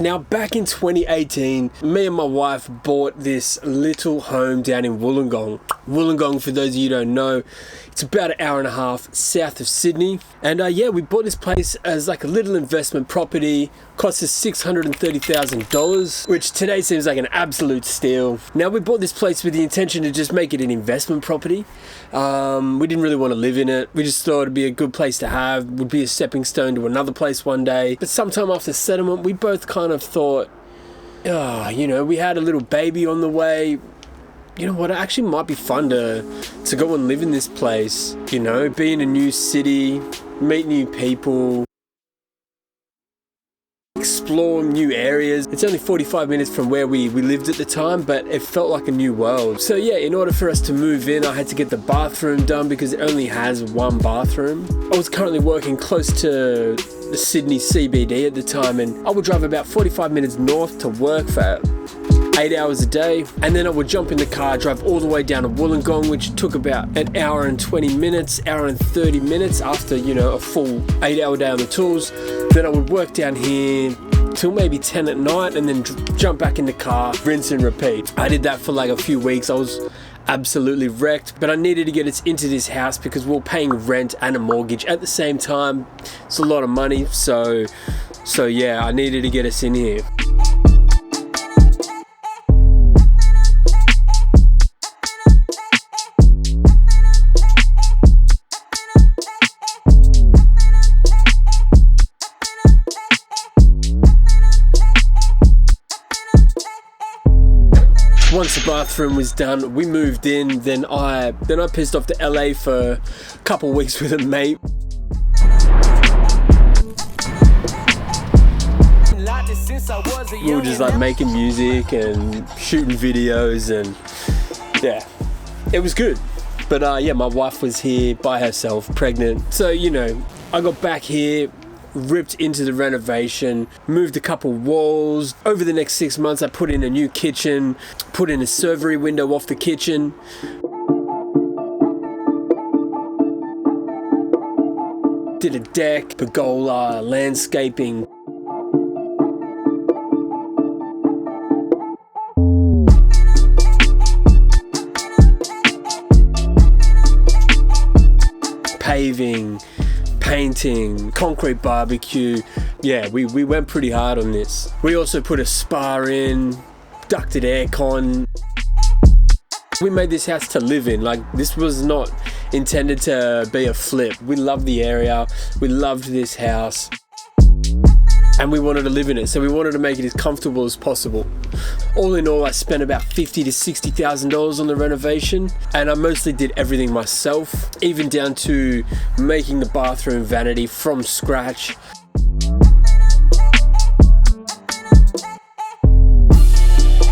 Now back in 2018, me and my wife bought this little home down in Wollongong. Wollongong, for those of you who don't know, it's about an hour and a half south of Sydney. And yeah, we bought this place as like a little investment property. Cost us $630,000, which today seems like an absolute steal. Now we bought this place with the intention to just make it an investment property. We didn't really want to live in it. We just thought it'd be a good place to have, would be a stepping stone to another place one day. But sometime after settlement, we both kind of thought, oh, you know, we had a little baby on the way. You know what, it actually might be fun to go and live in this place, you know, be in a new city, meet new people, explore new areas. It's only 45 minutes from where we lived at the time, but it felt like a new world. So yeah, in order for us to move in, I had to get the bathroom done because it only has one bathroom. I was currently working close to the Sydney CBD at the time, and I would drive about 45 minutes north to work for 8 hours a day, and then I would jump in the car, drive all the way down to Wollongong, which took about an hour and 20 minutes, hour and 30 minutes after, you know, a full 8-hour day on the tools. Then I would work down here till maybe 10 at night and then jump back in the car, rinse and repeat. I did that for like a few weeks. I was absolutely wrecked, but I needed to get us into this house because we were paying rent and a mortgage at the same time. It's a lot of money, so yeah, I needed to get us in here. Once the bathroom was done, we moved in. Then I pissed off to LA for a couple of weeks with a mate. We were just like making music and shooting videos, and yeah, it was good. But yeah, my wife was here by herself, pregnant. So, you know, I got back here, ripped into the renovation, moved a couple walls. Over the next 6 months, I put in a new kitchen, put in a servery window off the kitchen. Did a deck, pergola, landscaping. Paving, painting, concrete barbecue. Yeah, we went pretty hard on this. We also put a spa in, ducted aircon. We made this house to live in. Like, this was not intended to be a flip. We loved the area, we loved this house, and we wanted to live in it, so we wanted to make it as comfortable as possible. All in all, I spent about $50,000 to $60,000 on the renovation, and I mostly did everything myself, even down to making the bathroom vanity from scratch.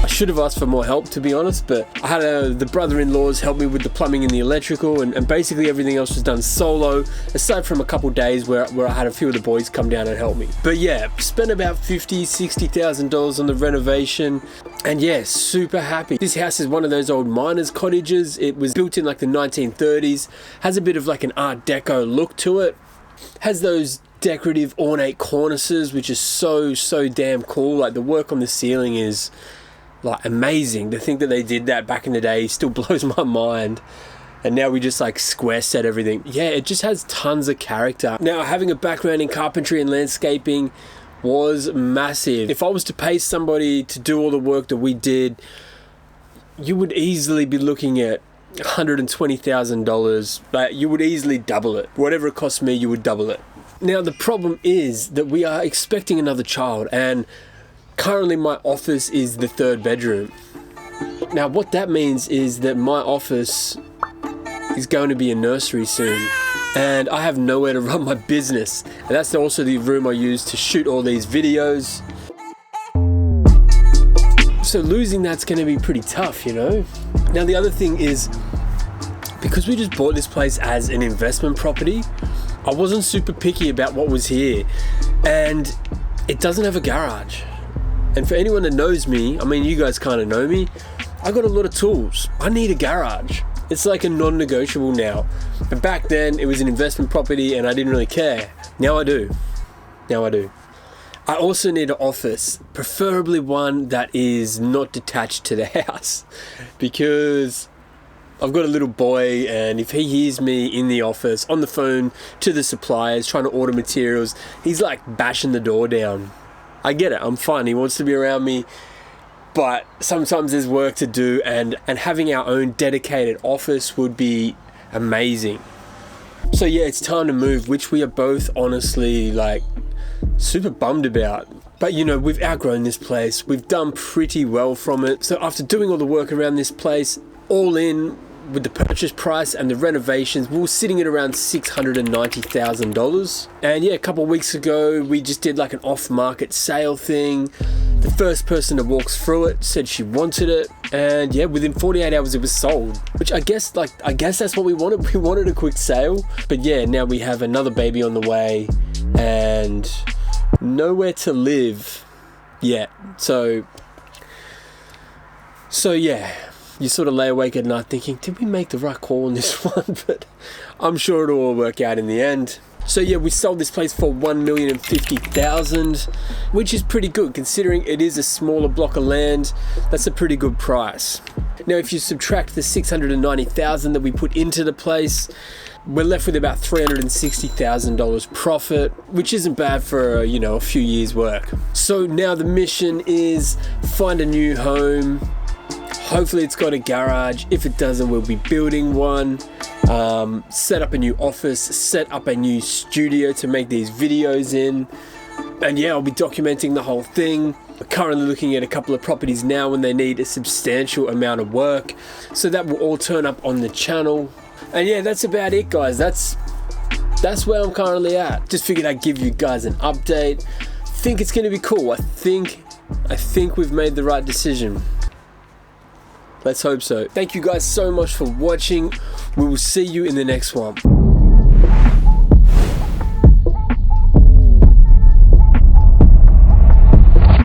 Should have asked for more help, to be honest, but I had the brother-in-laws help me with the plumbing and the electrical, and basically everything else was done solo, aside from a couple days where I had a few of the boys come down and help me. But yeah, spent about $50,000 to $60,000 on the renovation, and yeah, super happy. This house is one of those old miners' cottages. It was built in like the 1930s, has a bit of like an Art Deco look to it, has those decorative ornate cornices, which is so damn cool. Like, the work on the ceiling is like amazing. To think that they did that back in the day still blows my mind, and now we just like square set everything. Yeah, it just has tons of character. Now, having a background in carpentry and landscaping was massive. If I was to pay somebody to do all the work that we did, you would easily be looking at $120,000, but you would easily double it. Whatever it cost me, you would double it. Now, the problem is that we are expecting another child, and currently my office is the third bedroom. Now, what that means is that my office is going to be a nursery soon, and I have nowhere to run my business. And that's also the room I use to shoot all these videos. So losing that's going to be pretty tough, you know? Now, the other thing is, because we just bought this place as an investment property, I wasn't super picky about what was here, and it doesn't have a garage. And for anyone that knows me, I mean, you guys kind of know me, I got a lot of tools. I need a garage. It's like a non-negotiable now. But back then, it was an investment property and I didn't really care. Now I do. I also need an office, preferably one that is not detached to the house, because I've got a little boy, and if he hears me in the office on the phone to the suppliers trying to order materials, he's like bashing the door down. I get it, I'm fine, he wants to be around me, but sometimes there's work to do, and having our own dedicated office would be amazing. So yeah, it's time to move, which we are both honestly like super bummed about. But you know, we've outgrown this place, we've done pretty well from it. So after doing all the work around this place, all in with the purchase price and the renovations, we were sitting at around $690,000. And yeah, a couple of weeks ago, we just did like an off-market sale thing. The first person that walks through it said she wanted it, and yeah, within 48 hours it was sold. Which I guess that's what we wanted. We wanted a quick sale. But yeah, now we have another baby on the way and nowhere to live yet. So yeah, you sort of lay awake at night thinking, did we make the right call on this one? But I'm sure it'll all work out in the end. So yeah, we sold this place for $1,050,000, which is pretty good considering it is a smaller block of land. That's a pretty good price. Now, if you subtract the $690,000 that we put into the place, we're left with about $360,000 profit, which isn't bad for, you know, a few years' work. So now the mission is find a new home. Hopefully it's got a garage. If it doesn't, we'll be building one. Set up a new office, set up a new studio to make these videos in. And yeah, I'll be documenting the whole thing. We're currently looking at a couple of properties now and they need a substantial amount of work. So that will all turn up on the channel. And yeah, that's about it, guys. That's where I'm currently at. Just figured I'd give you guys an update. Think it's gonna be cool. I think we've made the right decision. Let's hope so. Thank you guys so much for watching. We will see you in the next one.